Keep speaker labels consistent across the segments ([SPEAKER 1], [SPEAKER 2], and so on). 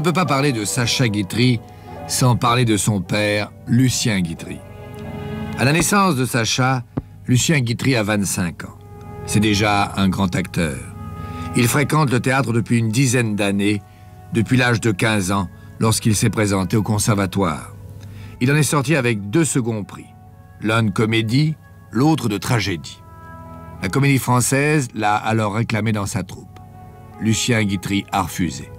[SPEAKER 1] peut pas parler de Sacha Guitry sans parler de son père, Lucien Guitry. À la naissance de Sacha, Lucien Guitry a 25 ans. C'est déjà un grand acteur. Il fréquente le théâtre depuis une dizaine d'années, depuis l'âge de 15 ans, lorsqu'il s'est présenté au conservatoire. Il en est sorti avec 2 seconds prix, l'un de comédie, l'autre de tragédie. La Comédie Française l'a alors réclamé dans sa troupe. Lucien Guitry a refusé.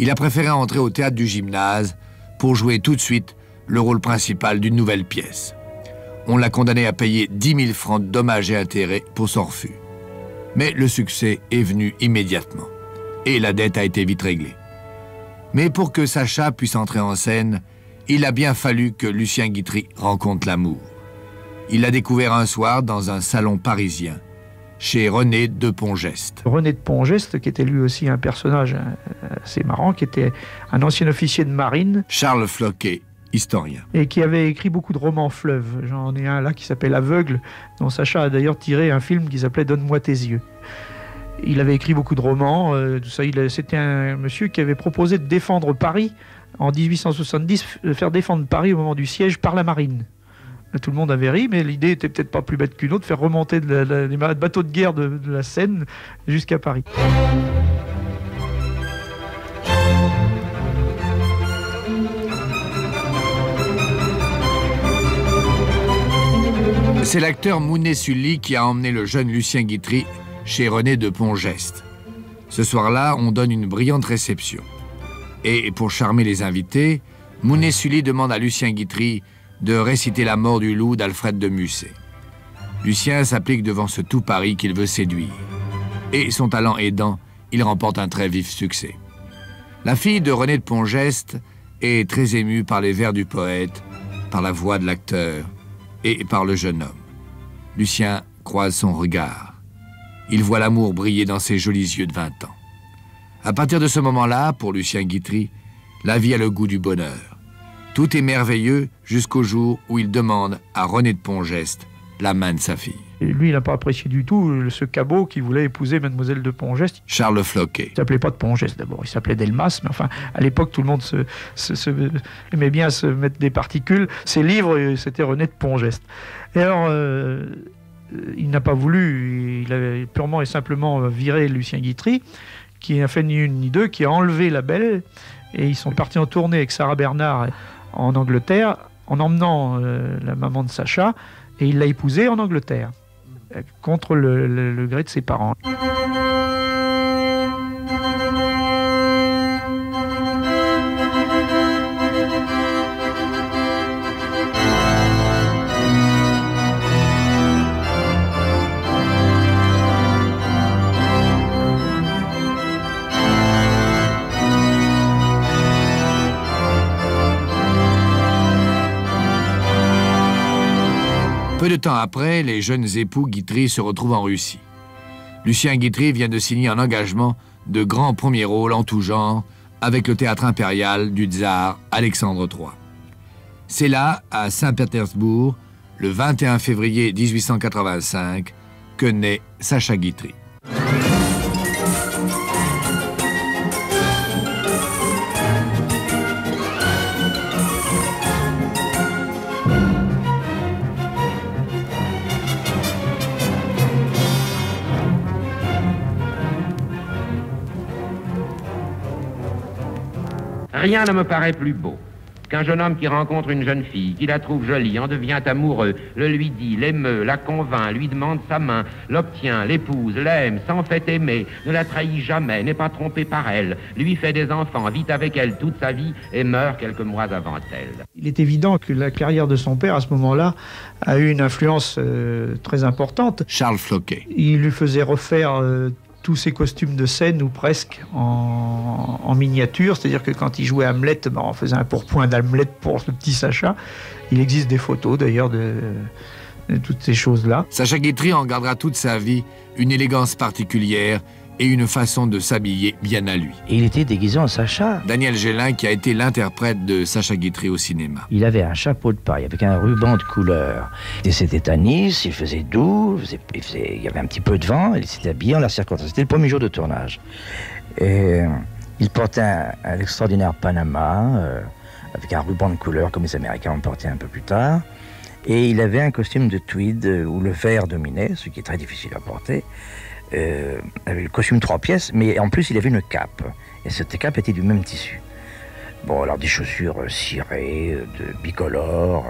[SPEAKER 1] Il a préféré entrer au théâtre du Gymnase pour jouer tout de suite le rôle principal d'une nouvelle pièce. On l'a condamné à payer 10 000 francs de dommages et intérêts pour son refus. Mais le succès est venu immédiatement. Et la dette a été vite réglée. Mais pour que Sacha puisse entrer en scène, il a bien fallu que Lucien Guitry rencontre l'amour. Il l'a découvert un soir dans un salon parisien, chez René de Pongeste.
[SPEAKER 2] René de Pongeste, qui était lui aussi un personnage assez marrant, qui était un ancien officier de marine.
[SPEAKER 1] Charles Floquet, historien.
[SPEAKER 2] Et qui avait écrit beaucoup de romans fleuves. J'en ai un là qui s'appelle Aveugle, dont Sacha a d'ailleurs tiré un film qui s'appelait Donne-moi tes yeux. Il avait écrit beaucoup de romans, tout ça. C'était un monsieur qui avait proposé de défendre Paris en 1870, de faire défendre Paris au moment du siège par la marine. Là, tout le monde avait ri, mais l'idée était peut-être pas plus bête qu'une autre, faire remonter les bateaux de guerre de la Seine jusqu'à Paris.
[SPEAKER 1] C'est l'acteur Mounet Sully qui a emmené le jeune Lucien Guitry chez René de Pongeste. Ce soir-là, on donne une brillante réception. Et pour charmer les invités, Mounet Sully demande à Lucien Guitry de réciter La mort du loup d'Alfred de Musset. Lucien s'applique devant ce tout Paris qu'il veut séduire. Et son talent aidant, il remporte un très vif succès. La fille de René de Pongeste est très émue par les vers du poète, par la voix de l'acteur et par le jeune homme. Lucien croise son regard. Il voit l'amour briller dans ses jolis yeux de 20 ans. À partir de ce moment-là, pour Lucien Guitry, la vie a le goût du bonheur. Tout est merveilleux jusqu'au jour où il demande à René de Pongeste la main de sa fille.
[SPEAKER 2] Et lui, il n'a pas apprécié du tout ce cabot qui voulait épouser Mademoiselle de Pongeste.
[SPEAKER 1] Charles Floquet.
[SPEAKER 2] Il ne s'appelait pas de Pongeste d'abord, il s'appelait Delmas, mais enfin, à l'époque, tout le monde aimait bien se mettre des particules. Ses livres, c'était René de Pongeste. Et alors, il n'a pas voulu, il avait purement et simplement viré Lucien Guitry, qui n'a fait ni une ni deux, qui a enlevé la belle, et ils sont partis en tournée avec Sarah Bernard en Angleterre, en emmenant la maman de Sacha, et il l'a épousée en Angleterre, contre le gré de ses parents.
[SPEAKER 1] Peu de temps après, les jeunes époux Guitry se retrouvent en Russie. Lucien Guitry vient de signer un engagement de grands premiers rôles en tout genre avec le théâtre impérial du tsar Alexandre III. C'est là, à Saint-Pétersbourg, le 21 février 1885, que naît Sacha Guitry.
[SPEAKER 3] Rien ne me paraît plus beau qu'un jeune homme qui rencontre une jeune fille, qui la trouve jolie, en devient amoureux, le lui dit, l'émeut, la convainc, lui demande sa main, l'obtient, l'épouse, l'aime, s'en fait aimer, ne la trahit jamais, n'est pas trompé par elle, lui fait des enfants, vit avec elle toute sa vie et meurt quelques mois avant elle.
[SPEAKER 2] Il est évident que la carrière de son père, à ce moment-là, a eu une influence très importante.
[SPEAKER 1] Charles Floquet.
[SPEAKER 2] Il lui faisait refaire tous ses costumes de scène, ou presque, en miniature. C'est-à-dire que quand il jouait Hamlet, on faisait un pourpoint d'Hamlet pour le petit Sacha. Il existe des photos, d'ailleurs, de toutes ces choses-là.
[SPEAKER 1] Sacha Guitry en gardera toute sa vie une élégance particulière et une façon de s'habiller bien à lui.
[SPEAKER 4] Et il était déguisé en Sacha.
[SPEAKER 1] Daniel Gélin, qui a été l'interprète de Sacha Guitry au cinéma.
[SPEAKER 4] Il avait un chapeau de paille avec un ruban de couleur. Et c'était à Nice, il faisait doux, il y avait un petit peu de vent, il s'était habillé en la circonstance. C'était le premier jour de tournage. Et Il portait un extraordinaire Panama, avec un ruban de couleur, comme les Américains en portaient un peu plus tard. Et il avait un costume de tweed où le vert dominait, ce qui est très difficile à porter. Avec le costume 3 pièces, mais en plus il avait une cape. Et cette cape était du même tissu. Bon, alors des chaussures cirées, bicolores.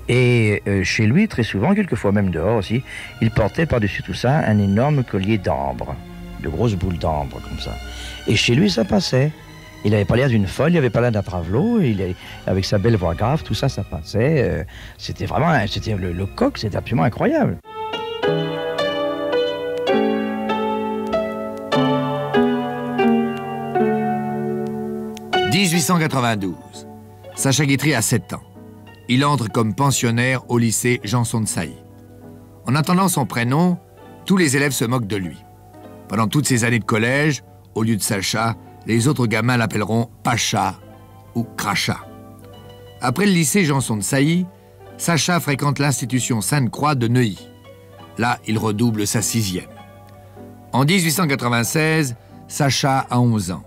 [SPEAKER 4] Et chez lui, très souvent, quelquefois même dehors aussi, il portait par-dessus tout ça un énorme collier d'ambre, de grosses boules d'ambre comme ça. Et chez lui, ça passait. Il n'avait pas l'air d'une folle, il n'avait pas l'air d'un travelot, avec sa belle voix grave, tout ça, ça passait. C'était vraiment, le coq, c'était absolument incroyable.
[SPEAKER 1] « 1892. Sacha Guitry a 7 ans. Il entre comme pensionnaire au lycée Janson de Sailly. En attendant son prénom, tous les élèves se moquent de lui. Pendant toutes ces années de collège, au lieu de Sacha, les autres gamins l'appelleront Pacha ou Crachat. Après le lycée Janson de Sailly, Sacha fréquente l'institution Sainte-Croix de Neuilly. Là, il redouble sa 6e. En 1896, Sacha a 11 ans.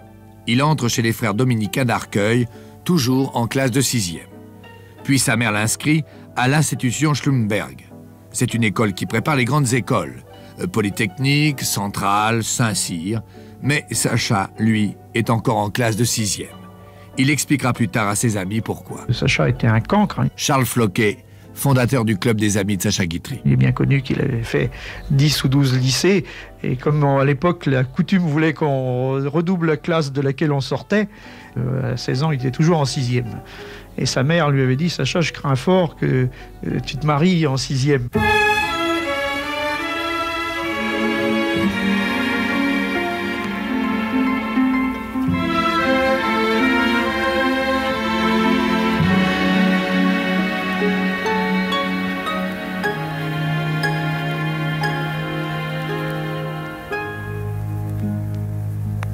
[SPEAKER 1] Il entre chez les frères dominicains d'Arcueil, toujours en classe de 6e. Puis sa mère l'inscrit à l'institution Schlumberg. C'est une école qui prépare les grandes écoles, Polytechnique, Centrale, Saint-Cyr. Mais Sacha, lui, est encore en classe de 6e. Il expliquera plus tard à ses amis pourquoi.
[SPEAKER 2] Sacha était un cancre.
[SPEAKER 1] Charles Floquet, fondateur du club des amis de Sacha Guitry.
[SPEAKER 2] Il est bien connu qu'il avait fait 10 ou 12 lycées. Et comme à l'époque, la coutume voulait qu'on redouble la classe de laquelle on sortait, à 16 ans, il était toujours en 6e. Et sa mère lui avait dit « Sacha, je crains fort que tu te maries en 6e. »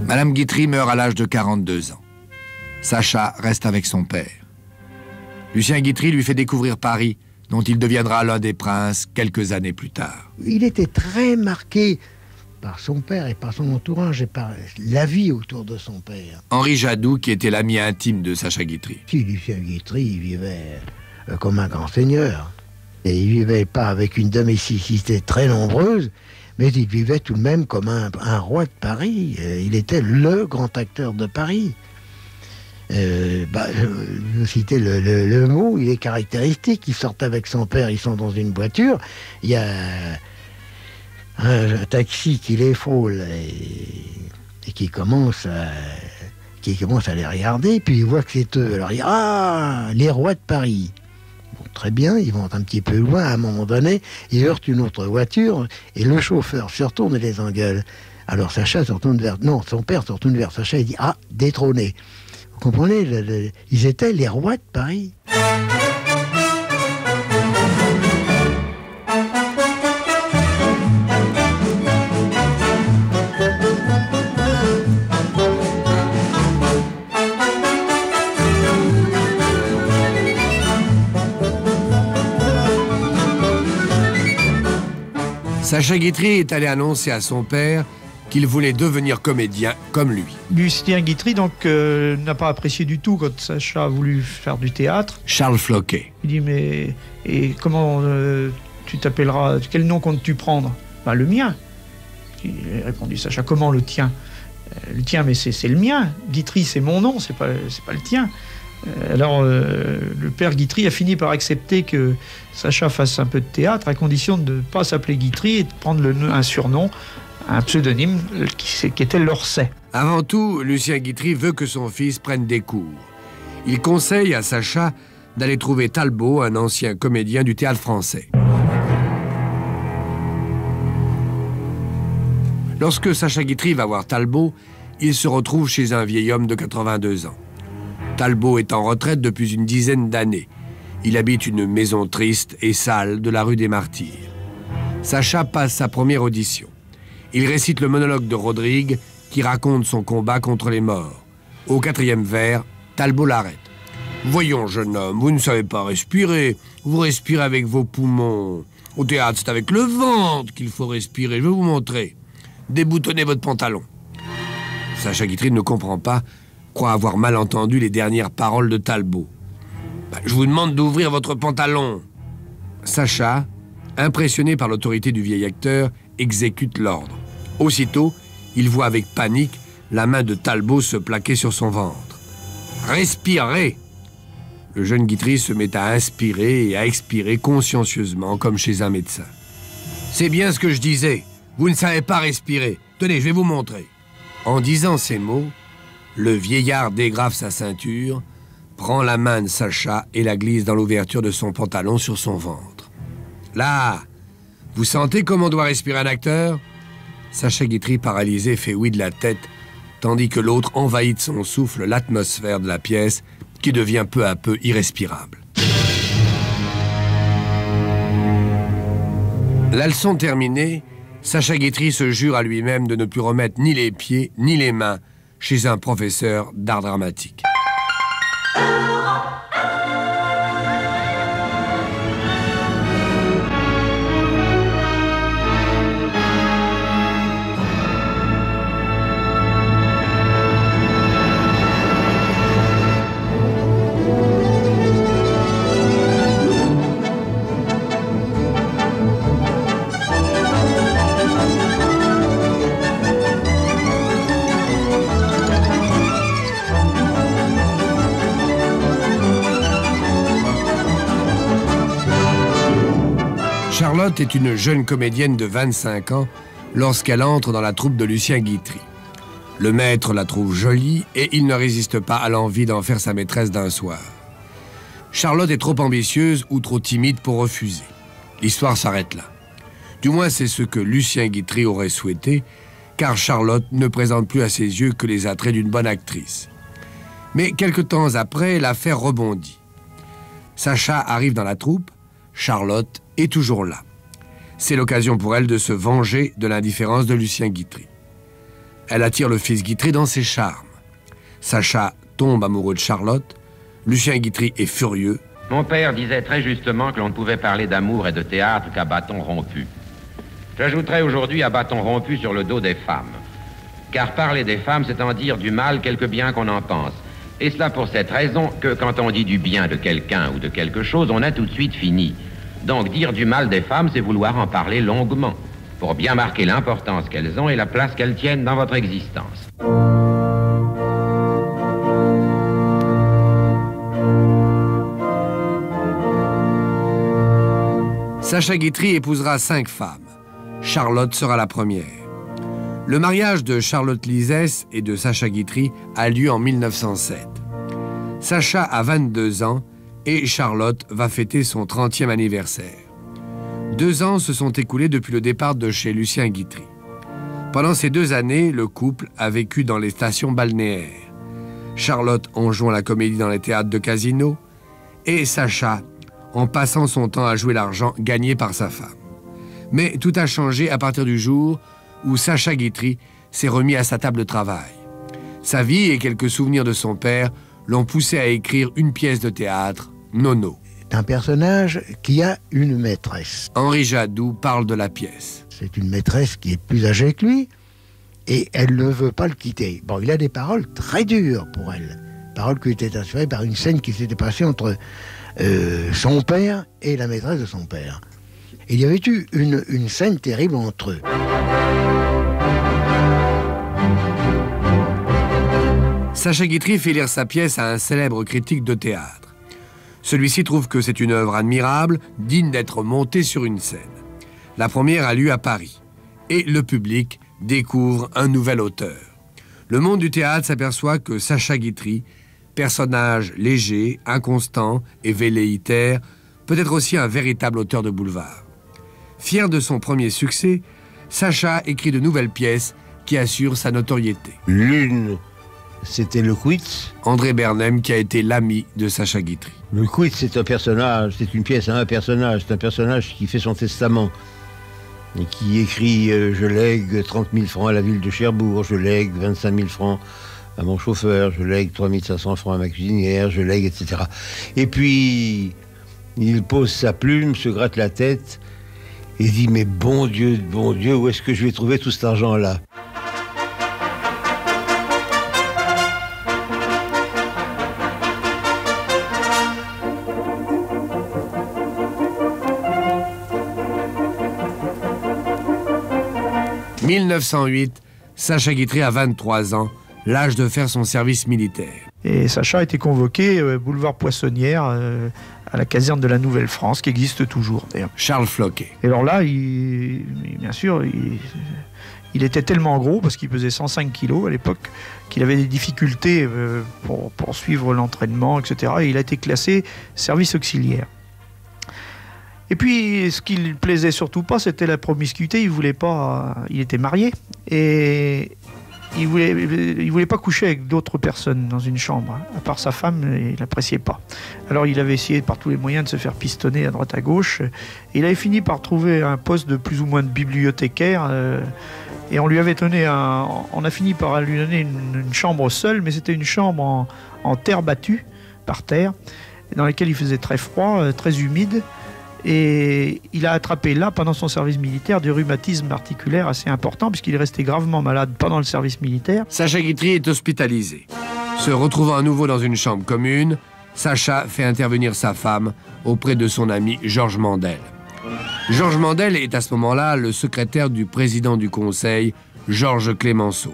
[SPEAKER 1] Madame Guitry meurt à l'âge de 42 ans. Sacha reste avec son père. Lucien Guitry lui fait découvrir Paris, dont il deviendra l'un des princes quelques années plus tard.
[SPEAKER 5] Il était très marqué par son père et par son entourage et par la vie autour de son père.
[SPEAKER 1] Henri Jadoux, qui était l'ami intime de Sacha Guitry.
[SPEAKER 5] Si Lucien Guitry, il vivait comme un grand seigneur. Et il vivait pas avec une domesticité très nombreuse, mais il vivait tout de même comme un roi de Paris. Il était le grand acteur de Paris. Je citais le mot, il est caractéristique. Il sort avec son père, ils sont dans une voiture. Il y a un taxi qui les frôle et qui commence à les regarder. Puis il voit que c'est eux. Alors il dit « Ah, les rois de Paris !» Bon, très bien, ils vont un petit peu loin. À un moment donné, ils heurtent une autre voiture et le chauffeur se retourne et les engueule. Alors Sacha se retourne vers... Non, son père se retourne vers Sacha et dit « Ah, détrôné !» Vous comprenez, ils étaient les rois de Paris.
[SPEAKER 1] Sacha Guitry est allé annoncer à son père qu'il voulait devenir comédien comme lui.
[SPEAKER 2] Lucien Guitry donc n'a pas apprécié du tout quand Sacha a voulu faire du théâtre.
[SPEAKER 1] Charles Floquet.
[SPEAKER 2] Il dit mais et comment tu t'appelleras, quel nom comptes-tu prendre? Ben, le mien. Il a répondu Sacha, comment le tien? Le tien, mais c'est le mien. Guitry, c'est mon nom, c'est pas le tien. Alors le père Guitry a fini par accepter que Sacha fasse un peu de théâtre à condition de ne pas s'appeler Guitry et de prendre un surnom, un pseudonyme qui était Lorset.
[SPEAKER 1] Avant tout, Lucien Guitry veut que son fils prenne des cours. Il conseille à Sacha d'aller trouver Talbot, un ancien comédien du théâtre français. Lorsque Sacha Guitry va voir Talbot, il se retrouve chez un vieil homme de 82 ans. Talbot est en retraite depuis une dizaine d'années. Il habite une maison triste et sale de la rue des Martyrs. Sacha passe sa première audition. Il récite le monologue de Rodrigue qui raconte son combat contre les morts. Au 4e vers, Talbot l'arrête. « Voyons, jeune homme, vous ne savez pas respirer. Vous respirez avec vos poumons. Au théâtre, c'est avec le ventre qu'il faut respirer. Je vais vous montrer. Déboutonnez votre pantalon. » Sacha Guitry ne comprend pas, croit avoir mal entendu les dernières paroles de Talbot. « Je vous demande d'ouvrir votre pantalon !» Sacha, impressionné par l'autorité du vieil acteur, exécute l'ordre. Aussitôt, il voit avec panique la main de Talbot se plaquer sur son ventre. « Respirez !» Le jeune Guitry se met à inspirer et à expirer consciencieusement, comme chez un médecin. « C'est bien ce que je disais. Vous ne savez pas respirer. Tenez, je vais vous montrer. » En disant ces mots, le vieillard dégrave sa ceinture, prend la main de Sacha et la glisse dans l'ouverture de son pantalon sur son ventre. « Là, vous sentez comment doit respirer un acteur ?» Sacha Guitry, paralysé, fait oui de la tête, tandis que l'autre envahit de son souffle l'atmosphère de la pièce, qui devient peu à peu irrespirable. La leçon terminée, Sacha Guitry se jure à lui-même de ne plus remettre ni les pieds ni les mains chez un professeur d'art dramatique. Charlotte est une jeune comédienne de 25 ans lorsqu'elle entre dans la troupe de Lucien Guitry. Le maître la trouve jolie et il ne résiste pas à l'envie d'en faire sa maîtresse d'un soir. Charlotte est trop ambitieuse ou trop timide pour refuser. L'histoire s'arrête là. Du moins, c'est ce que Lucien Guitry aurait souhaité, car Charlotte ne présente plus à ses yeux que les attraits d'une bonne actrice. Mais quelque temps après, l'affaire rebondit. Sacha arrive dans la troupe, Charlotte est toujours là. C'est l'occasion pour elle de se venger de l'indifférence de Lucien Guitry. Elle attire le fils Guitry dans ses charmes. Sacha tombe amoureux de Charlotte. Lucien Guitry est furieux.
[SPEAKER 3] Mon père disait très justement que l'on ne pouvait parler d'amour et de théâtre qu'à bâton rompu. J'ajouterai aujourd'hui à bâton rompu sur le dos des femmes. Car parler des femmes, c'est en dire du mal quelque bien qu'on en pense. Et cela pour cette raison que quand on dit du bien de quelqu'un ou de quelque chose, on a tout de suite fini. Donc dire du mal des femmes, c'est vouloir en parler longuement, pour bien marquer l'importance qu'elles ont et la place qu'elles tiennent dans votre existence.
[SPEAKER 1] Sacha Guitry épousera 5 femmes. Charlotte sera la première. Le mariage de Charlotte Lisès et de Sacha Guitry a lieu en 1907. Sacha a 22 ans et Charlotte va fêter son 30e anniversaire. 2 ans se sont écoulés depuis le départ de chez Lucien Guitry. Pendant ces 2 années, le couple a vécu dans les stations balnéaires. Charlotte en jouant la comédie dans les théâtres de casino et Sacha en passant son temps à jouer l'argent gagné par sa femme. Mais tout a changé à partir du jour où Sacha Guitry s'est remis à sa table de travail. Sa vie et quelques souvenirs de son père l'ont poussé à écrire une pièce de théâtre, Nono.
[SPEAKER 5] C'est un personnage qui a une maîtresse.
[SPEAKER 1] Henri Jadoux parle de la pièce.
[SPEAKER 5] C'est une maîtresse qui est plus âgée que lui et elle ne veut pas le quitter. Bon, il a des paroles très dures pour elle. Paroles qui étaient inspirées par une scène qui s'était passée entre son père et la maîtresse de son père. Et il y avait eu une scène terrible entre eux.
[SPEAKER 1] Sacha Guitry fait lire sa pièce à un célèbre critique de théâtre. Celui-ci trouve que c'est une œuvre admirable, digne d'être montée sur une scène. La première a lieu à Paris. Et le public découvre un nouvel auteur. Le monde du théâtre s'aperçoit que Sacha Guitry, personnage léger, inconstant et velléitaire, peut être aussi un véritable auteur de boulevard. Fier de son premier succès, Sacha écrit de nouvelles pièces qui assurent sa notoriété.
[SPEAKER 6] L'une, c'était le Quitz.
[SPEAKER 1] André Bernheim, qui a été l'ami de Sacha Guitry.
[SPEAKER 6] Le Quitz, c'est un personnage, c'est une pièce à un personnage. C'est un personnage qui fait son testament et qui écrit je lègue 30 000 francs à la ville de Cherbourg, je lègue 25 000 francs à mon chauffeur, je lègue 3 500 francs à ma cuisinière, je lègue, etc. Et puis, il pose sa plume, se gratte la tête et dit « Mais bon Dieu, où est-ce que je vais trouver tout cet argent-là »
[SPEAKER 1] 1908, Sacha Guitry a 23 ans, l'âge de faire son service militaire.
[SPEAKER 2] Et Sacha a été convoqué boulevard Poissonnière à la caserne de la Nouvelle-France, qui existe toujours d'ailleurs.
[SPEAKER 1] Charles Floquet.
[SPEAKER 2] Et alors là, bien sûr, il était tellement gros, parce qu'il pesait 105 kilos à l'époque, qu'il avait des difficultés pour suivre l'entraînement, etc. Et il a été classé service auxiliaire. Et puis, ce qui ne plaisait surtout pas, c'était la promiscuité. Il était marié et il voulait pas coucher avec d'autres personnes dans une chambre, à part sa femme, il l'appréciait pas. Alors, il avait essayé par tous les moyens de se faire pistonner à droite à gauche. Et il avait fini par trouver un poste de plus ou moins de bibliothécaire. Et on lui avait donné on a fini par lui donner une chambre seule, mais c'était une chambre en terre battue, par terre, dans laquelle il faisait très froid, très humide. Et il a attrapé là, pendant son service militaire, du rhumatisme articulaire assez important, puisqu'il est resté gravement malade pendant le service militaire.
[SPEAKER 1] Sacha Guitry est hospitalisé. Se retrouvant à nouveau dans une chambre commune, Sacha fait intervenir sa femme auprès de son ami Georges Mandel. Georges Mandel est à ce moment-là le secrétaire du président du Conseil, Georges Clémenceau.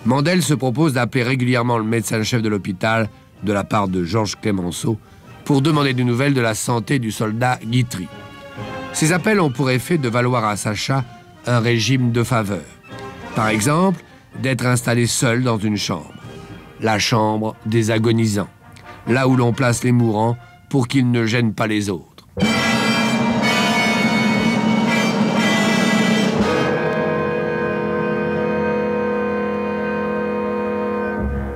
[SPEAKER 1] Mandel se propose d'appeler régulièrement le médecin-chef de l'hôpital de la part de Georges Clémenceau pour demander des nouvelles de la santé du soldat Guitry. Ces appels ont pour effet de valoir à Sacha un régime de faveur. Par exemple, d'être installé seul dans une chambre. La chambre des agonisants. Là où l'on place les mourants pour qu'ils ne gênent pas les autres.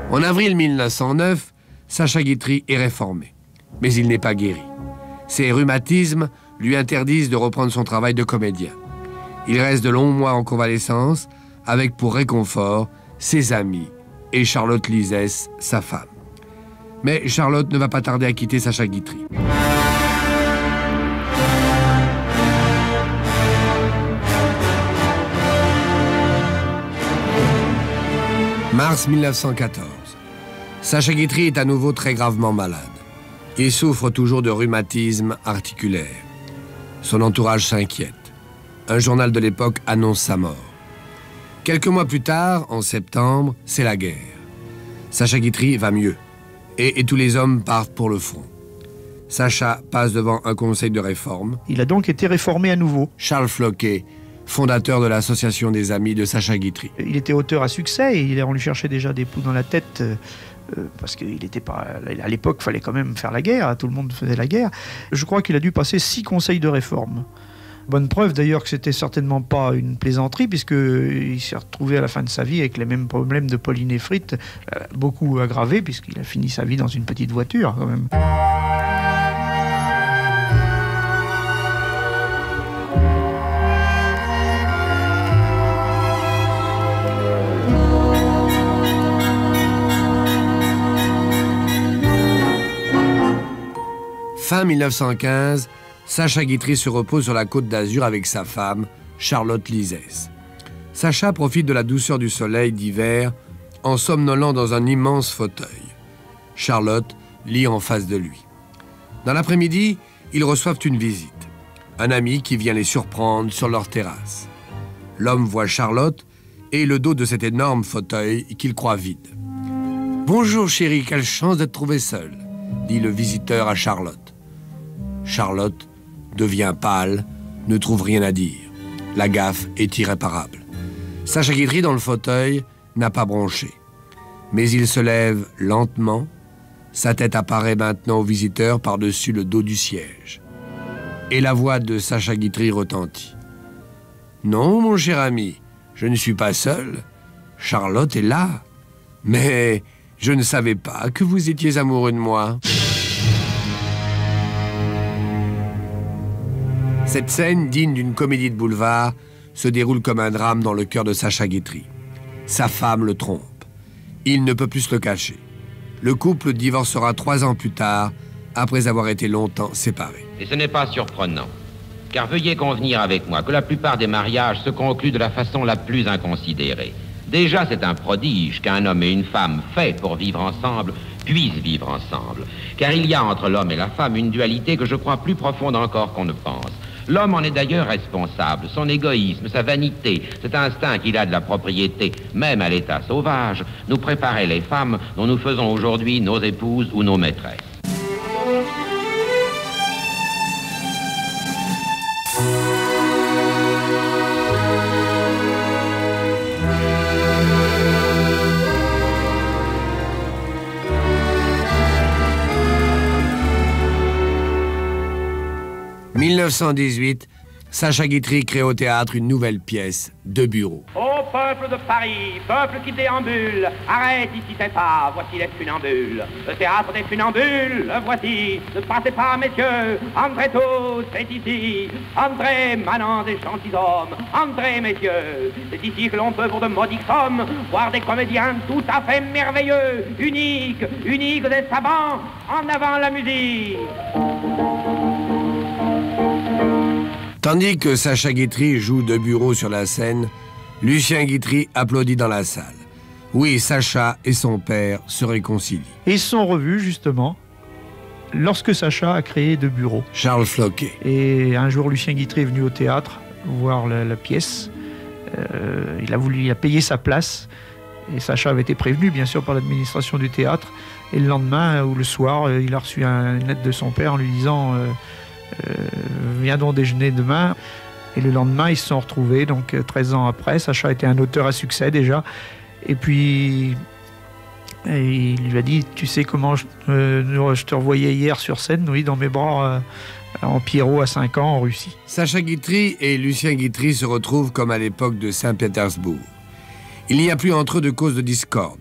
[SPEAKER 1] En avril 1909, Sacha Guitry est réformé. Mais il n'est pas guéri. Ses rhumatismes lui interdisent de reprendre son travail de comédien. Il reste de longs mois en convalescence, avec pour réconfort ses amis et Charlotte Lizès, sa femme. Mais Charlotte ne va pas tarder à quitter Sacha Guitry. Mars 1914. Sacha Guitry est à nouveau très gravement malade. Il souffre toujours de rhumatisme articulaire. Son entourage s'inquiète. Un journal de l'époque annonce sa mort. Quelques mois plus tard, en septembre, c'est la guerre. Sacha Guitry va mieux. Et tous les hommes partent pour le front. Sacha passe devant un conseil de réforme.
[SPEAKER 2] Il a donc été réformé à nouveau.
[SPEAKER 1] Charles Floquet, fondateur de l'association des amis de Sacha Guitry.
[SPEAKER 2] Il était auteur à succès et on lui cherchait déjà des poux dans la tête. Parce qu'il n'était pas... À l'époque, il fallait quand même faire la guerre, tout le monde faisait la guerre. Je crois qu'il a dû passer 6 conseils de réforme. Bonne preuve d'ailleurs que c'était certainement pas une plaisanterie, puisqu'il s'est retrouvé à la fin de sa vie avec les mêmes problèmes de polynéphrite, beaucoup aggravés, puisqu'il a fini sa vie dans une petite voiture quand même.
[SPEAKER 1] Fin 1915, Sacha Guitry se repose sur la côte d'Azur avec sa femme, Charlotte Lizès. Sacha profite de la douceur du soleil d'hiver en somnolant dans un immense fauteuil. Charlotte lit en face de lui. Dans l'après-midi, ils reçoivent une visite. Un ami qui vient les surprendre sur leur terrasse. L'homme voit Charlotte et le dos de cet énorme fauteuil qu'il croit vide. « Bonjour chérie, quelle chance d'être trouvée seule », dit le visiteur à Charlotte. Charlotte devient pâle, ne trouve rien à dire. La gaffe est irréparable. Sacha Guitry, dans le fauteuil, n'a pas bronché. Mais il se lève lentement. Sa tête apparaît maintenant au visiteur par-dessus le dos du siège. Et la voix de Sacha Guitry retentit. « Non, mon cher ami, je ne suis pas seul. Charlotte est là. Mais je ne savais pas que vous étiez amoureux de moi. » Cette scène, digne d'une comédie de boulevard, se déroule comme un drame dans le cœur de Sacha Guitry. Sa femme le trompe. Il ne peut plus se le cacher. Le couple divorcera 3 ans plus tard, après avoir été longtemps séparés.
[SPEAKER 3] Et ce n'est pas surprenant, car veuillez convenir avec moi que la plupart des mariages se concluent de la façon la plus inconsidérée. Déjà, c'est un prodige qu'un homme et une femme faits pour vivre ensemble puissent vivre ensemble. Car il y a entre l'homme et la femme une dualité que je crois plus profonde encore qu'on ne pense. L'homme en est d'ailleurs responsable. Son égoïsme, sa vanité, cet instinct qu'il a de la propriété, même à l'état sauvage, nous préparaient les femmes dont nous faisons aujourd'hui nos épouses ou nos maîtresses.
[SPEAKER 1] « 1918, Sacha Guitry crée au théâtre une nouvelle pièce, De bureau.
[SPEAKER 7] Ô peuple de Paris, peuple qui déambule, arrête ici tes pas, voici les funambules. Le théâtre des funambules, le voici. Ne passez pas, messieurs, entrez tous, c'est ici. Entrez, manants et gentilshommes, entrez, messieurs. C'est ici que l'on peut, pour de modiques sommes, voir des comédiens tout à fait merveilleux, uniques des savants. En avant la musique.
[SPEAKER 1] Tandis que Sacha Guitry joue De bureau sur la scène, Lucien Guitry applaudit dans la salle. Oui, Sacha et son père se réconcilient.
[SPEAKER 2] Et ils se sont revus, justement, lorsque Sacha a créé De bureau.
[SPEAKER 1] Charles Floquet.
[SPEAKER 2] Et un jour, Lucien Guitry est venu au théâtre voir la pièce. Il a payé sa place. Et Sacha avait été prévenu, bien sûr, par l'administration du théâtre. Et le lendemain, ou le soir, il a reçu une lettre de son père en lui disant viens donc déjeuner demain. Et le lendemain, ils se sont retrouvés, donc 13 ans après. Sacha était un auteur à succès déjà. Et puis, il lui a dit, tu sais comment je te revoyais hier sur scène, oui, dans mes bras, en Pierrot à 5 ans, en Russie.
[SPEAKER 1] Sacha Guitry et Lucien Guitry se retrouvent comme à l'époque de Saint-Pétersbourg. Il n'y a plus entre eux de cause de discorde.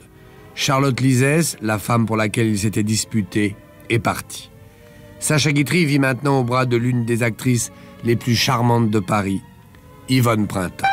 [SPEAKER 1] Charlotte Lizès, la femme pour laquelle ils s'étaient disputés, est partie. Sacha Guitry vit maintenant au bras de l'une des actrices les plus charmantes de Paris, Yvonne Printemps.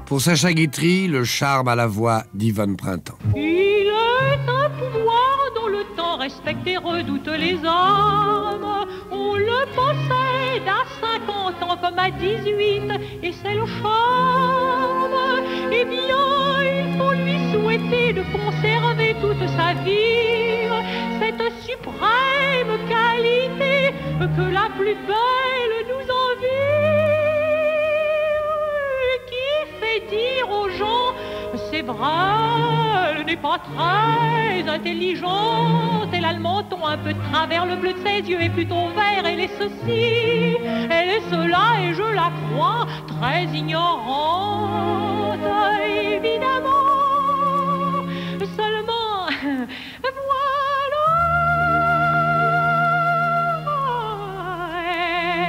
[SPEAKER 1] Pour Sacha Guitry, le charme à la voix d'Yvonne Printemps.
[SPEAKER 8] Il est un pouvoir dont le temps respecte et redoute les hommes. On le possède à 50 ans comme à 18, et c'est le charme. Eh bien, il faut lui souhaiter de conserver toute sa vie cette suprême qualité que la plus belle nous envie. Dire aux gens, c'est vrai, elle n'est pas très intelligente. Elle a le menton un peu de travers, le bleu de ses yeux est plutôt vert. Elle est ceci, elle est cela, et je la crois très ignorante. Évidemment, seulement, voilà,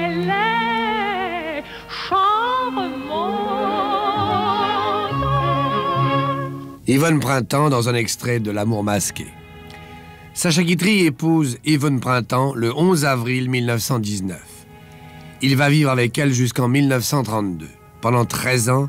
[SPEAKER 8] elle est charmante.
[SPEAKER 1] Yvonne Printemps dans un extrait de L'amour masqué. Sacha Guitry épouse Yvonne Printemps le 11 avril 1919. Il va vivre avec elle jusqu'en 1932. Pendant 13 ans,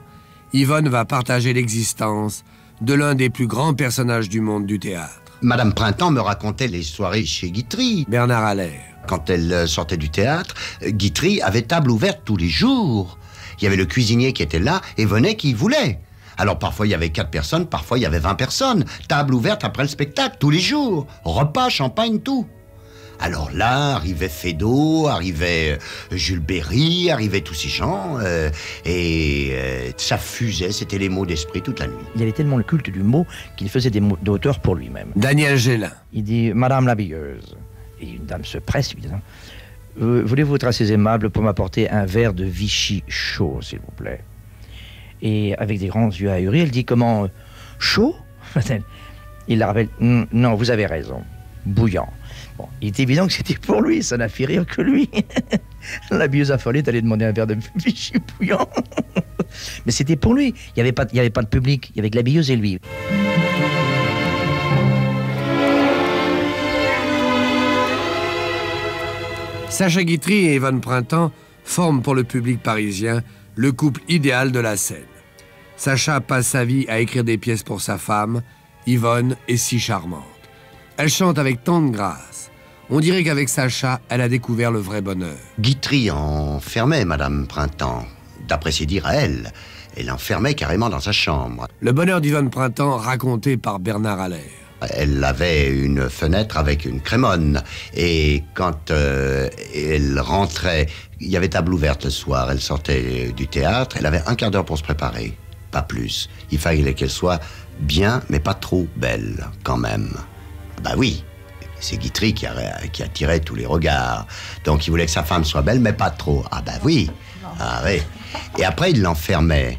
[SPEAKER 1] Yvonne va partager l'existence de l'un des plus grands personnages du monde du théâtre.
[SPEAKER 9] Madame Printemps me racontait les soirées chez Guitry.
[SPEAKER 1] Bernard Haller.
[SPEAKER 9] Quand elle sortait du théâtre, Guitry avait table ouverte tous les jours. Il y avait le cuisinier qui était là et venait qui voulait. Alors parfois il y avait 4 personnes, parfois il y avait 20 personnes. Table ouverte après le spectacle, tous les jours. Repas, champagne, tout. Alors là, arrivait Feydeau, arrivait Jules Berry, arrivaient tous ces gens. Ça fusait, c'était les mots d'esprit toute la nuit.
[SPEAKER 4] Il avait tellement le culte du mot qu'il faisait des mots d'auteur pour lui-même.
[SPEAKER 1] Daniel Gélin.
[SPEAKER 4] Il dit « Madame l'habilleuse ». Et une dame se presse, évidemment. Voulez-vous être assez aimable pour m'apporter un verre de Vichy chaud, s'il vous plaît? Et avec des grands yeux ahuris, elle dit « Comment chaud ?» Il la rappelle « Non, vous avez raison, bouillant. » Bon, il est évident que c'était pour lui, ça n'a fait rire que lui. L'habilleuse affolée est allée demander un verre de Vichy bouillant. Mais c'était pour lui, il n'y avait pas de public, il y avait que l'habilleuse et lui.
[SPEAKER 1] Sacha Guitry et Yvonne Printemps forment pour le public parisien le couple idéal de la scène. Sacha passe sa vie à écrire des pièces pour sa femme. Yvonne est si charmante. Elle chante avec tant de grâce. On dirait qu'avec Sacha, elle a découvert le vrai bonheur.
[SPEAKER 9] Guitry enfermait Madame Printemps. D'après ses dires à elle, elle l'enfermait carrément dans sa chambre.
[SPEAKER 1] Le bonheur d'Yvonne Printemps raconté par Bernard Haller.
[SPEAKER 9] Elle avait une fenêtre avec une crémone. Et quand elle rentrait, il y avait table ouverte le soir. Elle sortait du théâtre. Elle avait un quart d'heure pour se préparer. Pas plus. Il fallait qu'elle soit bien, mais pas trop belle, quand même. Bah oui, c'est Guitry qui attirait tous les regards. Donc il voulait que sa femme soit belle, mais pas trop. Ah bah oui. Ah oui. Et après, il l'enfermait.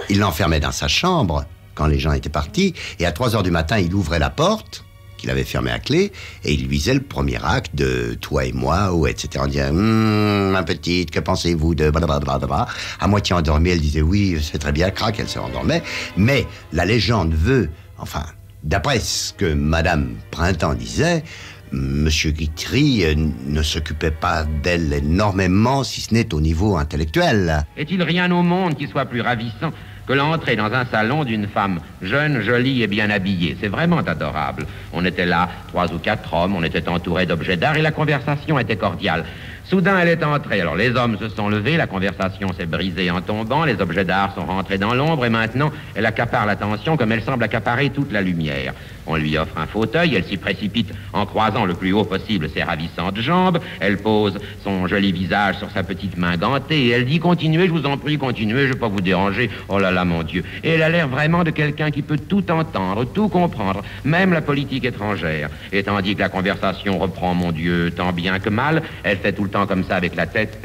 [SPEAKER 9] Il l'enfermait dans sa chambre quand les gens étaient partis. Et à 3 heures du matin, il ouvrait la porte, qu'il avait fermée à clé, et il lui disait le premier acte de Toi et moi, ou etc. On disait, ma petite, que pensez-vous de blablabla. À moitié endormie, elle disait, oui, c'est très bien, crac, elle se rendormait. Mais la légende veut, enfin, d'après ce que Madame Printemps disait, Monsieur Guitry ne s'occupait pas d'elle énormément, si ce n'est au niveau intellectuel.
[SPEAKER 3] Est-il rien au monde qui soit plus ravissant que l'entrée dans un salon d'une femme jeune, jolie et bien habillée? C'est vraiment adorable. On était là, 3 ou 4 hommes, on était entourés d'objets d'art et la conversation était cordiale. Soudain, elle est entrée. Alors, les hommes se sont levés, la conversation s'est brisée en tombant, les objets d'art sont rentrés dans l'ombre et maintenant, elle accapare l'attention comme elle semble accaparer toute la lumière. On lui offre un fauteuil, elle s'y précipite en croisant le plus haut possible ses ravissantes jambes, elle pose son joli visage sur sa petite main gantée et elle dit « Continuez, je vous en prie, continuez, je ne vais pas vous déranger. Oh là là, mon Dieu. » Et elle a l'air vraiment de quelqu'un qui peut tout entendre, tout comprendre, même la politique étrangère. Et tandis que la conversation reprend, mon Dieu, tant bien que mal, elle fait tout le temps comme ça avec la tête.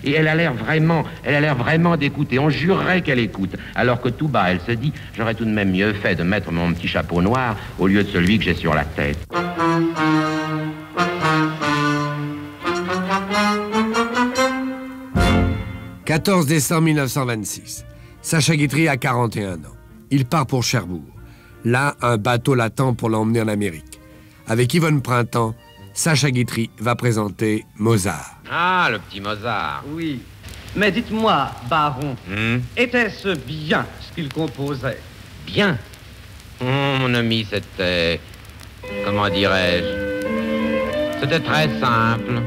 [SPEAKER 3] Et elle a l'air vraiment d'écouter. On jurerait qu'elle écoute. Alors que tout bas, elle se dit, j'aurais tout de même mieux fait de mettre mon petit chapeau noir au lieu de celui que j'ai sur la tête.
[SPEAKER 1] « 14 décembre 1926. Sacha Guitry a 41 ans. Il part pour Cherbourg. Là, un bateau l'attend pour l'emmener en Amérique. Avec Yvonne Printemps, Sacha Guitry va présenter Mozart.
[SPEAKER 3] Ah, le petit Mozart.
[SPEAKER 10] Oui. Mais dites-moi, baron, était-ce bien ce qu'il composait?
[SPEAKER 3] Bien? Mon ami, c'était... Comment dirais-je? C'était très simple.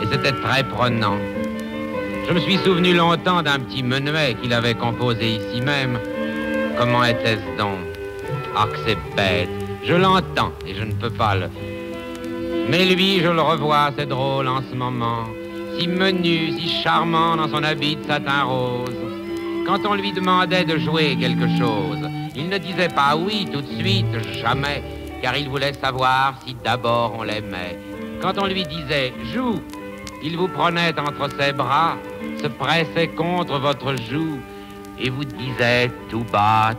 [SPEAKER 3] Et c'était très prenant. Je me suis souvenu longtemps d'un petit menuet qu'il avait composé ici même. Comment était-ce donc? Ah, que c'est bête. Je l'entends et je ne peux pas le... Mais lui, je le revois, c'est drôle en ce moment. Si menu, si charmant dans son habit de satin rose. Quand on lui demandait de jouer quelque chose, il ne disait pas oui tout de suite, jamais, car il voulait savoir si d'abord on l'aimait. Quand on lui disait « joue », il vous prenait entre ses bras, se pressait contre votre joue et vous disait tout bas,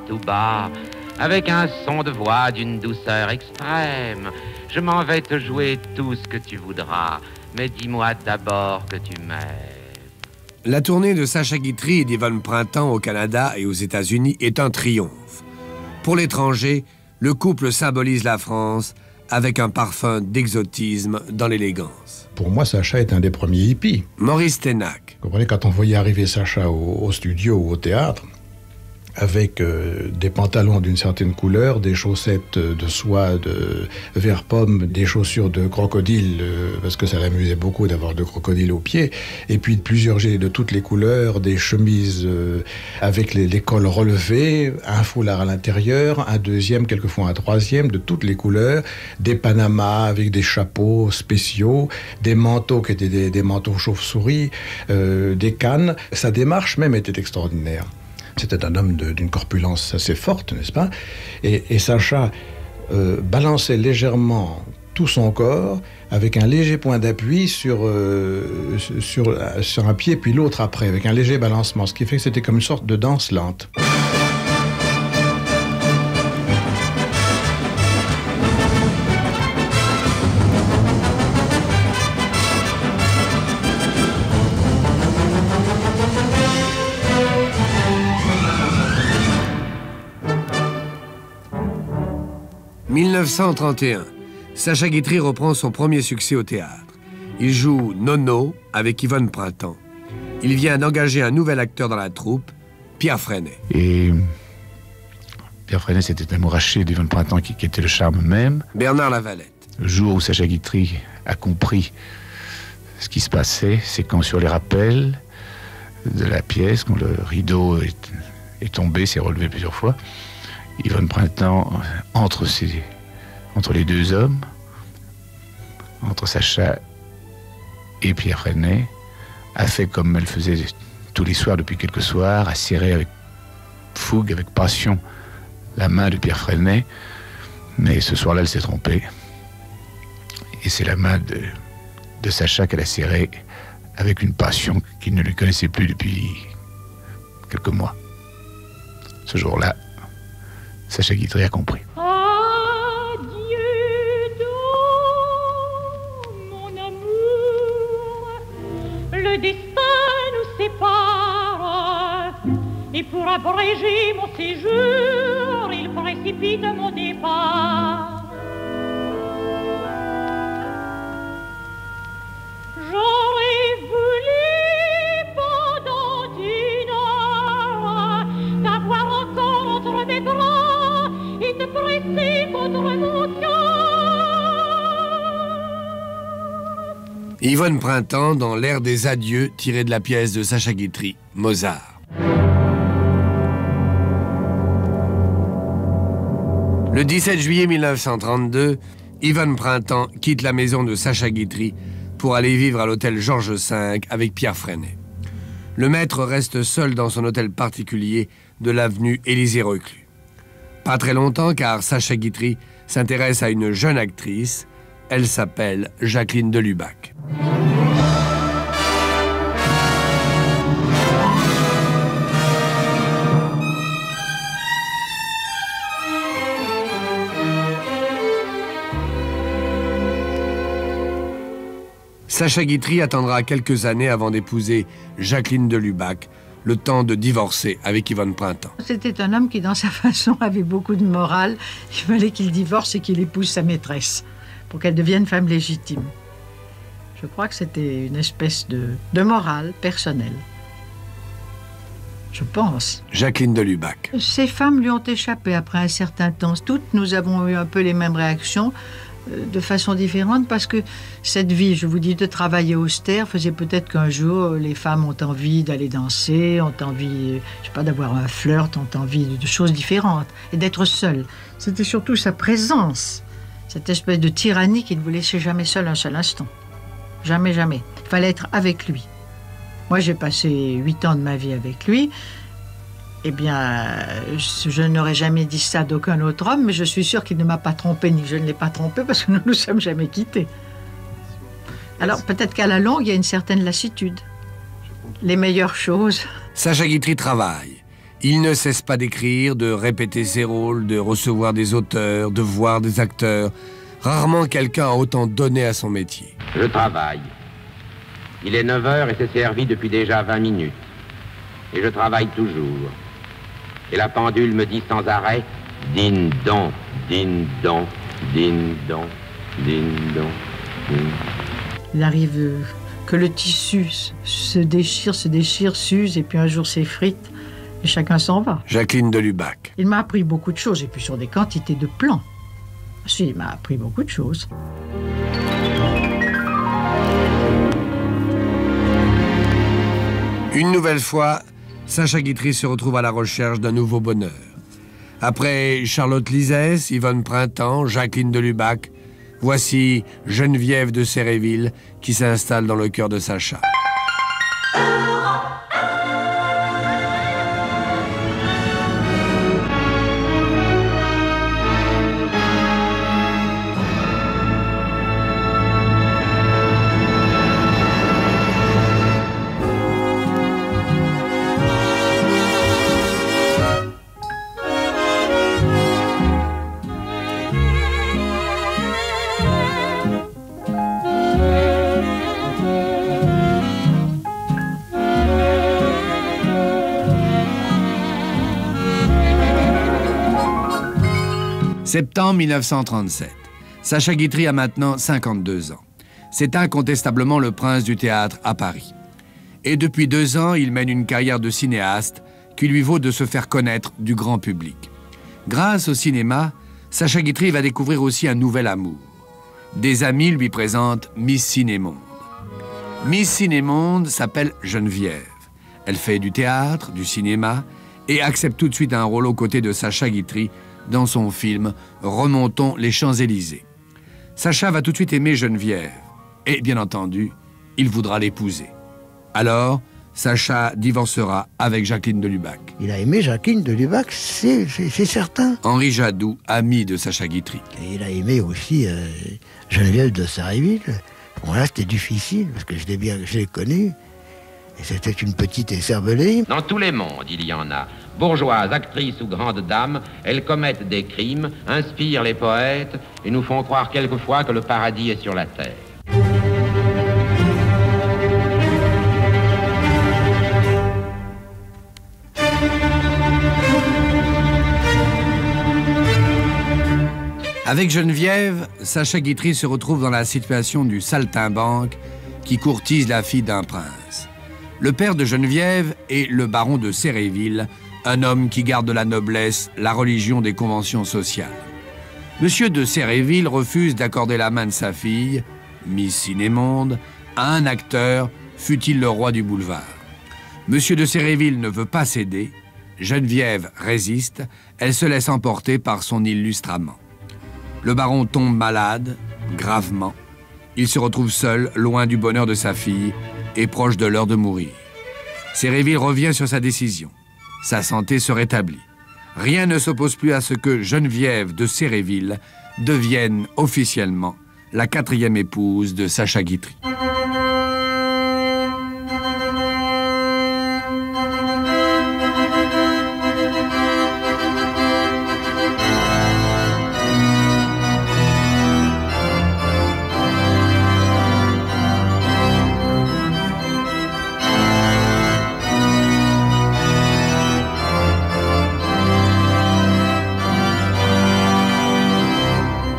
[SPEAKER 3] avec un son de voix d'une douceur extrême. Je m'en vais te jouer tout ce que tu voudras, mais dis-moi d'abord que tu m'aimes.
[SPEAKER 1] La tournée de Sacha Guitry et d'Yvonne Printemps au Canada et aux États-Unis est un triomphe. Pour l'étranger, le couple symbolise la France avec un parfum d'exotisme dans l'élégance.
[SPEAKER 11] Pour moi, Sacha est un des premiers hippies.
[SPEAKER 1] Maurice Ténac.
[SPEAKER 11] Vous comprenez, quand on voyait arriver Sacha au studio ou au théâtre, avec des pantalons d'une certaine couleur, des chaussettes de soie de vert pomme, des chaussures de crocodile, parce que ça l'amusait beaucoup d'avoir de crocodile aux pieds, et puis plusieurs gilets de toutes les couleurs, des chemises avec les cols relevés, un foulard à l'intérieur, un deuxième, quelquefois un troisième, de toutes les couleurs, des panamas avec des chapeaux spéciaux, des manteaux qui étaient des manteaux chauve-souris, des cannes. Sa démarche même était extraordinaire. C'était un homme d'une corpulence assez forte, n'est-ce pas? Et Sacha balançait légèrement tout son corps avec un léger point d'appui sur un pied puis l'autre après, avec un léger balancement, ce qui fait que c'était comme une sorte de danse lente.
[SPEAKER 1] « 1931, Sacha Guitry reprend son premier succès au théâtre. Il joue Nono avec Yvonne Printemps. Il vient d'engager un nouvel acteur dans la troupe, Pierre Freinet.
[SPEAKER 2] Et
[SPEAKER 12] Pierre Freinet s'était amouraché d'Yvonne Printemps qui était le charme même.
[SPEAKER 1] Bernard Lavalette.
[SPEAKER 12] Le jour où Sacha Guitry a compris ce qui se passait, c'est quand sur les rappels de la pièce, quand le rideau est tombé, s'est relevé plusieurs fois, Yvonne Printemps, entre les deux hommes, entre Sacha et Pierre Freinet, a fait comme elle faisait tous les soirs depuis quelques soirs, a serré avec fougue, avec passion, la main de Pierre Freinet, mais ce soir-là, elle s'est trompée. Et c'est la main de Sacha qu'elle a serrée avec une passion qu'il ne lui connaissait plus depuis quelques mois. Ce jour-là, Sacha Guitry a compris.
[SPEAKER 8] Adieu donc, mon amour, le destin nous sépare, et pour abréger mon séjour, il précipite mon départ. J'aurais voulu pendant une heure t'avoir encore entre mes bras et te presser contre mon cœur.
[SPEAKER 1] Yvonne Printemps dans l'air des adieux tiré de la pièce de Sacha Guitry, Mozart. Le 17 juillet 1932, Yvonne Printemps quitte la maison de Sacha Guitry pour aller vivre à l'hôtel Georges V avec Pierre Freinet. Le maître reste seul dans son hôtel particulier de l'avenue Élysée-Reclus. Pas très longtemps, car Sacha Guitry s'intéresse à une jeune actrice. Elle s'appelle Jacqueline de Lubac. Sacha Guitry attendra quelques années avant d'épouser Jacqueline de Lubac, le temps de divorcer avec Yvonne Printemps.
[SPEAKER 13] C'était un homme qui, dans sa façon, avait beaucoup de morale. Il fallait qu'il divorce et qu'il épouse sa maîtresse pour qu'elle devienne femme légitime. Je crois que c'était une espèce de morale personnelle. Je pense.
[SPEAKER 1] Jacqueline de Lubac.
[SPEAKER 13] Ces femmes lui ont échappé après un certain temps. Toutes, nous avons eu un peu les mêmes réactions, de façon différente, parce que cette vie, je vous dis, de travailler austère faisait peut-être qu'un jour, les femmes ont envie d'aller danser, ont envie, je sais pas, d'avoir un flirt, ont envie de choses différentes, et d'être seules. C'était surtout sa présence, cette espèce de tyrannie qui ne vous laissait jamais seul un seul instant. Jamais, jamais. Il fallait être avec lui. Moi, j'ai passé 8 ans de ma vie avec lui. Eh bien, je n'aurais jamais dit ça d'aucun autre homme, mais je suis sûre qu'il ne m'a pas trompé, ni que je ne l'ai pas trompé, parce que nous ne nous sommes jamais quittés. Alors, peut-être qu'à la longue, il y a une certaine lassitude. Les meilleures choses.
[SPEAKER 1] Sacha Guitry travaille. Il ne cesse pas d'écrire, de répéter ses rôles, de recevoir des auteurs, de voir des acteurs. Rarement quelqu'un a autant donné à son métier.
[SPEAKER 3] Je travaille. Il est 9h et c'est servi depuis déjà 20 minutes. Et je travaille toujours. Et la pendule me dit sans arrêt, din don, din don, din don, din don, din.
[SPEAKER 13] Il arrive que le tissu se déchire, s'use, et puis un jour s'effrite, et chacun s'en va.
[SPEAKER 1] Jacqueline de Lubac.
[SPEAKER 13] Il m'a appris beaucoup de choses, et puis sur des quantités de plans. Si, il m'a appris beaucoup de choses.
[SPEAKER 1] Une nouvelle fois, Sacha Guitry se retrouve à la recherche d'un nouveau bonheur. Après Charlotte Lizès, Yvonne Printemps, Jacqueline de Lubac, voici Geneviève de Séréville qui s'installe dans le cœur de Sacha. Septembre 1937. Sacha Guitry a maintenant 52 ans. C'est incontestablement le prince du théâtre à Paris. Et depuis 2 ans, il mène une carrière de cinéaste qui lui vaut de se faire connaître du grand public. Grâce au cinéma, Sacha Guitry va découvrir aussi un nouvel amour. Des amis lui présentent Miss Cinémonde. Miss Cinémonde s'appelle Geneviève. Elle fait du théâtre, du cinéma et accepte tout de suite un rôle aux côtés de Sacha Guitry dans son film « Remontons les Champs-Élysées ». Sacha va tout de suite aimer Geneviève et, bien entendu, il voudra l'épouser. Alors, Sacha divorcera avec Jacqueline de Lubac.
[SPEAKER 5] Il a aimé Jacqueline de Lubac, c'est certain.
[SPEAKER 1] Henri Jadoux, ami de Sacha Guitry.
[SPEAKER 5] Et il a aimé aussi Geneviève de Sarréville. Bon, là, c'était difficile, parce que je l'ai connue. Et c'était une petite écervelée.
[SPEAKER 3] Dans tous les mondes, il y en a. Bourgeoises, actrices ou grandes dames, elles commettent des crimes, inspirent les poètes et nous font croire quelquefois que le paradis est sur la terre.
[SPEAKER 1] Avec Geneviève, Sacha Guitry se retrouve dans la situation du saltimbanque qui courtise la fille d'un prince. Le père de Geneviève est le baron de Séréville, un homme qui garde la noblesse, la religion des conventions sociales. Monsieur de Séréville refuse d'accorder la main de sa fille, Miss Cinémonde, à un acteur, fût-il le roi du boulevard. Monsieur de Séréville ne veut pas céder, Geneviève résiste, elle se laisse emporter par son illustre amant. Le baron tombe malade, gravement. Il se retrouve seul, loin du bonheur de sa fille et proche de l'heure de mourir. Séréville revient sur sa décision. Sa santé se rétablit. Rien ne s'oppose plus à ce que Geneviève de Séréville devienne officiellement la 4e épouse de Sacha Guitry.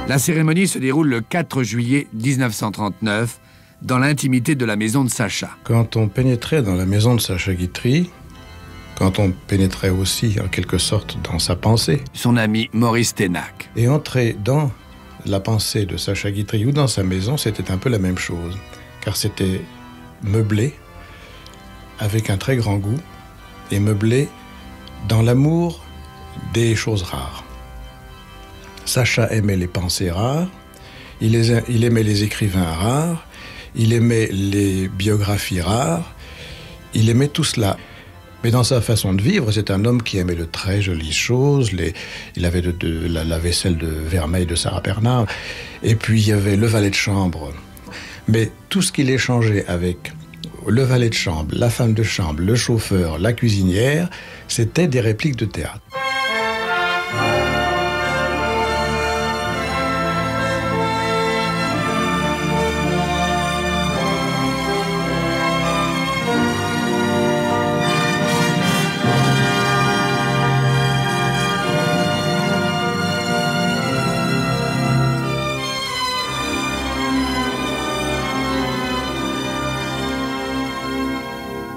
[SPEAKER 1] La cérémonie se déroule le 4 juillet 1939, dans l'intimité de la maison de Sacha.
[SPEAKER 11] Quand on pénétrait dans la maison de Sacha Guitry, quand on pénétrait aussi, en quelque sorte, dans sa pensée.
[SPEAKER 1] Son ami Maurice Ténac.
[SPEAKER 11] Et entrer dans la pensée de Sacha Guitry ou dans sa maison, c'était un peu la même chose. Car c'était meublé, avec un très grand goût, et meublé dans l'amour des choses rares. Sacha aimait les pensées rares, il aimait les écrivains rares, il aimait les biographies rares, il aimait tout cela. Mais dans sa façon de vivre, c'est un homme qui aimait de très jolies choses. Il avait la vaisselle de vermeil de Sarah Bernard, et puis il y avait le valet de chambre. Mais tout ce qu'il échangeait avec le valet de chambre, la femme de chambre, le chauffeur, la cuisinière, c'était des répliques de théâtre.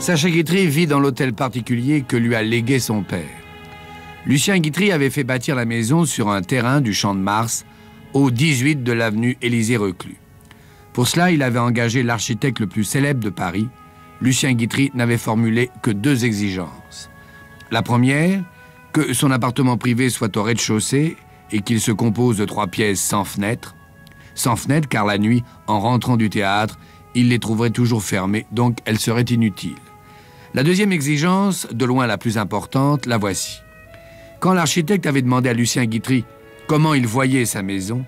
[SPEAKER 1] Sacha Guitry vit dans l'hôtel particulier que lui a légué son père. Lucien Guitry avait fait bâtir la maison sur un terrain du Champ de Mars, au 18 de l'avenue Élisée-Reclus. Pour cela, il avait engagé l'architecte le plus célèbre de Paris. Lucien Guitry n'avait formulé que 2 exigences. La première, que son appartement privé soit au rez-de-chaussée et qu'il se compose de 3 pièces sans fenêtre. Sans fenêtre, car la nuit, en rentrant du théâtre, il les trouverait toujours fermées, donc elles seraient inutiles. La deuxième exigence, de loin la plus importante, la voici. Quand l'architecte avait demandé à Lucien Guitry comment il voyait sa maison,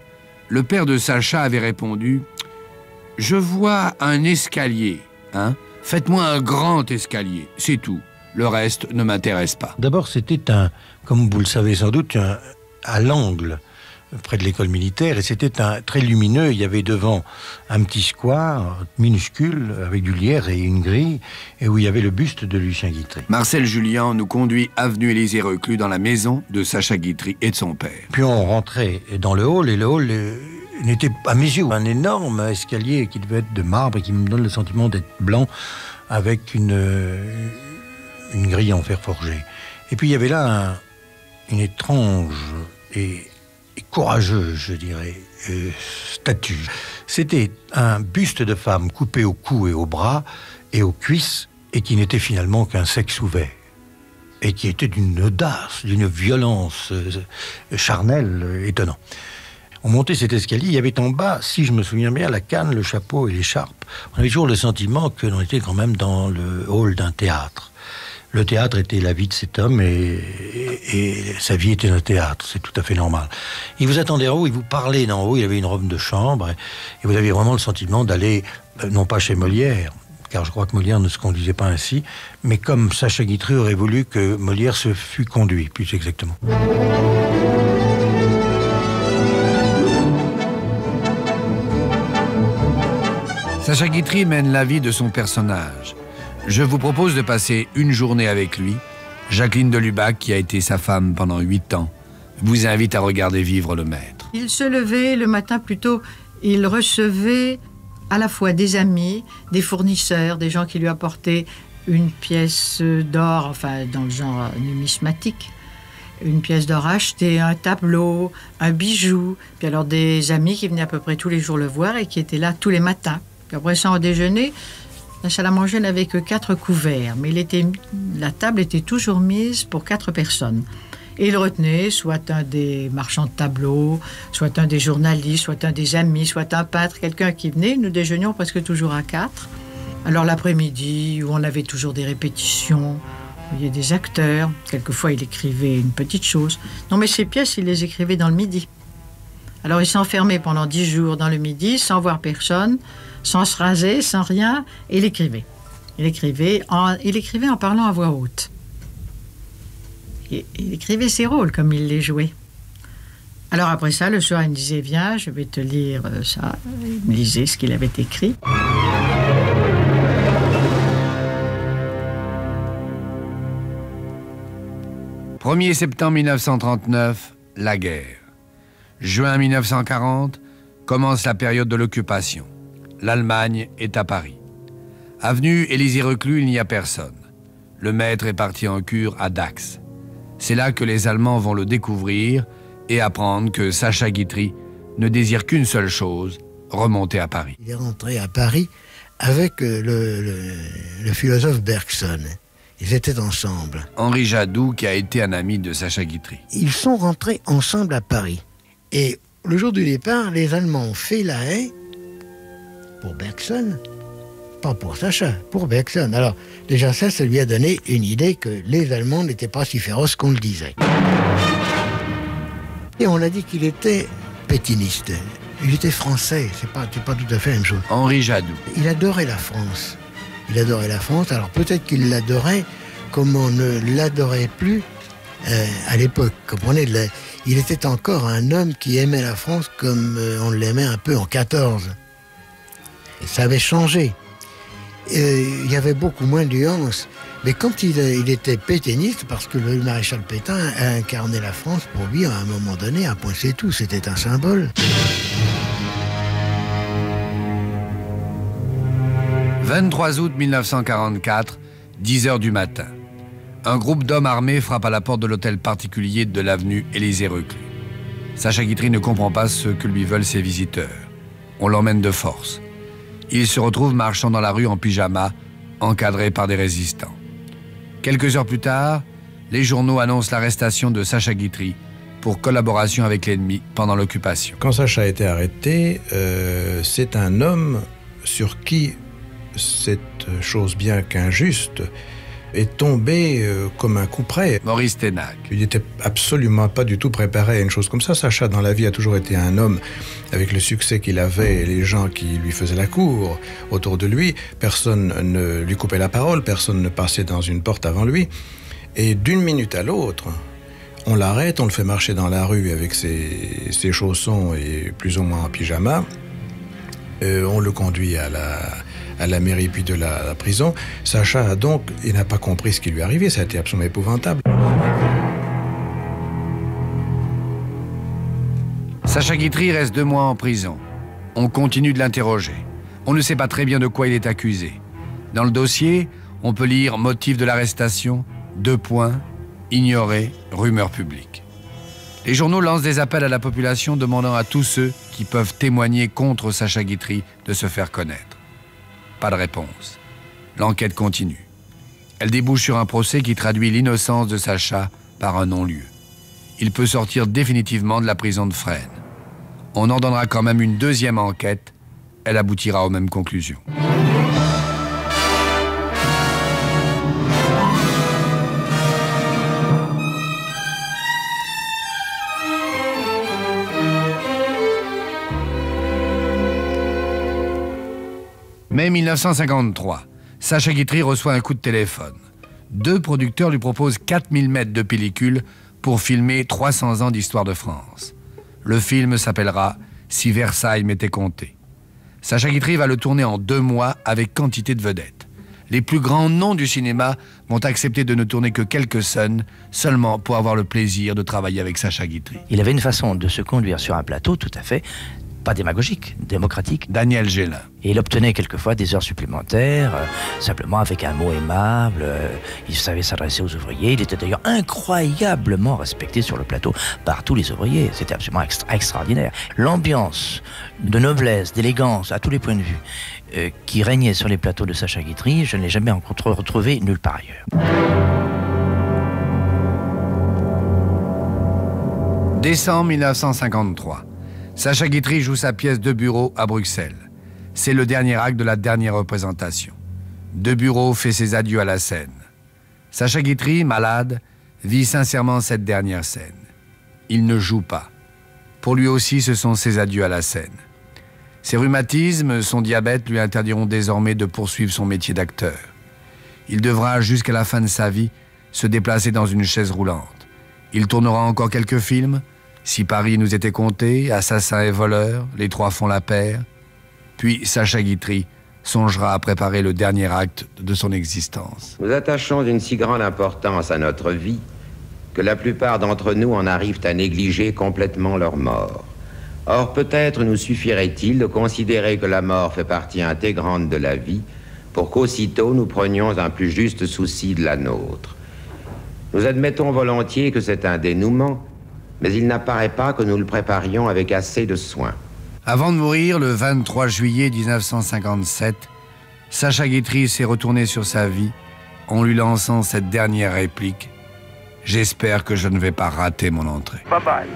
[SPEAKER 1] le père de Sacha avait répondu « Je vois un escalier, hein ? Faites-moi un grand escalier, c'est tout. Le reste ne m'intéresse pas. »
[SPEAKER 5] D'abord, c'était comme vous le savez sans doute, à l'angle, près de l'école militaire, et c'était très lumineux. Il y avait devant un petit square minuscule avec du lierre et une grille, et où il y avait le buste de Lucien Guitry.
[SPEAKER 1] Marcel Julien nous conduit avenue Élisée-Reclus dans la maison de Sacha Guitry et de son père.
[SPEAKER 5] Puis on rentrait dans le hall, et le hall n'était à mes yeux un énorme escalier qui devait être de marbre et qui me donne le sentiment d'être blanc avec une grille en fer forgé. Et puis il y avait là
[SPEAKER 14] une étrange et courageuse, je dirais, statue. C'était un buste de femme coupé au cou et aux bras et aux cuisses, et qui n'était finalement qu'un sexe ouvert, et qui était d'une audace, d'une violence charnelle étonnante. On montait cet escalier, il y avait en bas, si je me souviens bien, la canne, le chapeau et l'écharpe. On avait toujours le sentiment que l'on était quand même dans le hall d'un théâtre. Le théâtre était la vie de cet homme et sa vie était un théâtre, c'est tout à fait normal. Il vous attendait en haut, il vous parlait d'en haut, il avait une robe de chambre, et vous aviez vraiment le sentiment d'aller, non pas chez Molière, car je crois que Molière ne se conduisait pas ainsi, mais comme Sacha Guitry aurait voulu que Molière se fût conduit, plus exactement.
[SPEAKER 1] Sacha Guitry mène la vie de son personnage. Je vous propose de passer une journée avec lui. Jacqueline de Lubac, qui a été sa femme pendant 8 ans, vous invite à regarder vivre le maître.
[SPEAKER 13] Il se levait le matin plutôt, il recevait à la fois des amis, des fournisseurs, des gens qui lui apportaient une pièce d'or, enfin dans le genre numismatique, une pièce d'or achetée, un tableau, un bijou, puis alors des amis qui venaient à peu près tous les jours le voir et qui étaient là tous les matins. Puis après ça, au déjeuner, la salle à manger n'avait que 4 couverts, mais la table était toujours mise pour 4 personnes. Et il retenait soit un des marchands de tableaux, soit un des journalistes, soit un des amis, soit un peintre, quelqu'un qui venait. Nous déjeunions presque toujours à 4. Alors l'après-midi, où on avait toujours des répétitions, il y a des acteurs, quelquefois il écrivait une petite chose. Non, mais ces pièces, il les écrivait dans le midi. Alors il s'enfermait pendant 10 jours dans le midi, sans voir personne, sans se raser, sans rien, et il écrivait. Il écrivait en parlant à voix haute. Il écrivait ses rôles comme il les jouait. Alors après ça, le soir, il me disait « Viens, je vais te lire ça ». Il me lisait ce qu'il avait écrit.
[SPEAKER 1] « 1er septembre 1939, la guerre. Juin 1940, commence la période de l'occupation. L'Allemagne est à Paris. Avenue Élysée-Reclus, il n'y a personne. Le maître est parti en cure à Dax. C'est là que les Allemands vont le découvrir et apprendre que Sacha Guitry ne désire qu'une seule chose, remonter à Paris.
[SPEAKER 5] Il est rentré à Paris avec le philosophe Bergson. Ils étaient ensemble.
[SPEAKER 1] Henri Jadoux, qui a été un ami de Sacha Guitry.
[SPEAKER 5] Ils sont rentrés ensemble à Paris. Et le jour du départ, les Allemands ont fait la haie pour Bergson, pas pour Sacha, pour Bergson. Alors, déjà ça lui a donné une idée que les Allemands n'étaient pas si féroces qu'on le disait. Et on a dit qu'il était pétiniste. Il était français, c'est pas tout à fait la même chose.
[SPEAKER 1] Henri Jadoux.
[SPEAKER 5] Il adorait la France. Il adorait la France, alors peut-être qu'il l'adorait comme on ne l'adorait plus à l'époque. Comprenez, il était encore un homme qui aimait la France comme on l'aimait un peu en 14. Et ça avait changé. Il y avait beaucoup moins de nuances. Mais quand il était pétainiste, parce que le maréchal Pétain a incarné la France pour lui à un moment donné, un point c'est tout, c'était un symbole.
[SPEAKER 1] 23 août 1944, 10h du matin. Un groupe d'hommes armés frappe à la porte de l'hôtel particulier de l'avenue Élysée-Reclus. Sacha Guitry ne comprend pas ce que lui veulent ses visiteurs. On l'emmène de force. Il se retrouve marchant dans la rue en pyjama, encadré par des résistants. Quelques heures plus tard, les journaux annoncent l'arrestation de Sacha Guitry pour collaboration avec l'ennemi pendant l'occupation.
[SPEAKER 11] Quand Sacha a été arrêté, c'est un homme sur qui cette chose bien qu'injuste est tombée comme un coup près.
[SPEAKER 1] Maurice Ténac.
[SPEAKER 11] Il n'était absolument pas du tout préparé à une chose comme ça. Sacha, dans la vie, a toujours été un homme avec le succès qu'il avait et les gens qui lui faisaient la cour autour de lui. Personne ne lui coupait la parole, personne ne passait dans une porte avant lui. Et d'une minute à l'autre, on l'arrête, on le fait marcher dans la rue avec ses chaussons et plus ou moins en pyjama. On le conduit à la mairie puis de la prison. Sacha il n'a pas compris ce qui lui arrivait, ça a été absolument épouvantable.
[SPEAKER 1] Sacha Guitry reste 2 mois en prison. On continue de l'interroger. On ne sait pas très bien de quoi il est accusé. Dans le dossier, on peut lire motif de l'arrestation, 2 points, ignoré, rumeur publique. Les journaux lancent des appels à la population demandant à tous ceux qui peuvent témoigner contre Sacha Guitry de se faire connaître. Pas de réponse. L'enquête continue. Elle débouche sur un procès qui traduit l'innocence de Sacha par un non-lieu. Il peut sortir définitivement de la prison de Fresnes. On ordonnera quand même une deuxième enquête. Elle aboutira aux mêmes conclusions. Mai 1953, Sacha Guitry reçoit un coup de téléphone. 2 producteurs lui proposent 4000 mètres de pellicule pour filmer 300 ans d'histoire de France. Le film s'appellera « Si Versailles m'était compté ». Sacha Guitry va le tourner en 2 mois avec quantité de vedettes. Les plus grands noms du cinéma vont accepter de ne tourner que quelques scènes, seulement pour avoir le plaisir de travailler avec Sacha Guitry.
[SPEAKER 4] Il avait une façon de se conduire sur un plateau tout à fait pas démagogique, démocratique.
[SPEAKER 1] Daniel Gélin.
[SPEAKER 4] Et il obtenait quelquefois des heures supplémentaires, simplement avec un mot aimable. Il savait s'adresser aux ouvriers. Il était d'ailleurs incroyablement respecté sur le plateau par tous les ouvriers. C'était absolument extraordinaire. L'ambiance de noblesse, d'élégance, à tous les points de vue, qui régnait sur les plateaux de Sacha Guitry, je ne l'ai jamais retrouvé nulle part ailleurs.
[SPEAKER 1] Décembre 1953. Sacha Guitry joue sa pièce De Bureau à Bruxelles. C'est le dernier acte de la dernière représentation. De Bureau fait ses adieux à la scène. Sacha Guitry, malade, vit sincèrement cette dernière scène. Il ne joue pas. Pour lui aussi, ce sont ses adieux à la scène. Ses rhumatismes, son diabète lui interdiront désormais de poursuivre son métier d'acteur. Il devra, jusqu'à la fin de sa vie, se déplacer dans une chaise roulante. Il tournera encore quelques films. Si Paris nous était compté, Assassins et voleurs, Les Trois font la paire. Puis Sacha Guitry songera à préparer le dernier acte de son existence.
[SPEAKER 3] Nous attachons une si grande importance à notre vie que la plupart d'entre nous en arrivent à négliger complètement leur mort. Or, peut-être nous suffirait-il de considérer que la mort fait partie intégrante de la vie pour qu'aussitôt nous prenions un plus juste souci de la nôtre. Nous admettons volontiers que c'est un dénouement, mais il n'apparaît pas que nous le préparions avec assez de soin.
[SPEAKER 1] Avant de mourir, le 23 juillet 1957, Sacha Guitry s'est retourné sur sa vie en lui lançant cette dernière réplique. « J'espère que je ne vais pas rater mon entrée. »
[SPEAKER 2] Bye bye.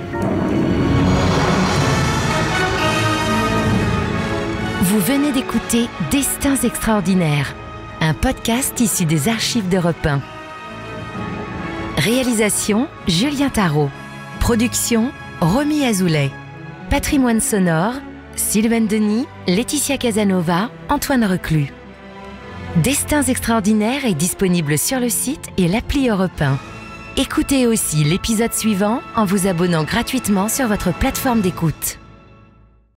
[SPEAKER 15] Vous venez d'écouter Destins extraordinaires, un podcast issu des archives d'Europe 1. Réalisation, Julien Tarot. Production, Romy Azoulay. Patrimoine sonore, Sylvain Denis, Laetitia Casanova, Antoine Reclus. Destins extraordinaires est disponible sur le site et l'appli Europe 1. Écoutez aussi l'épisode suivant en vous abonnant gratuitement sur votre plateforme d'écoute.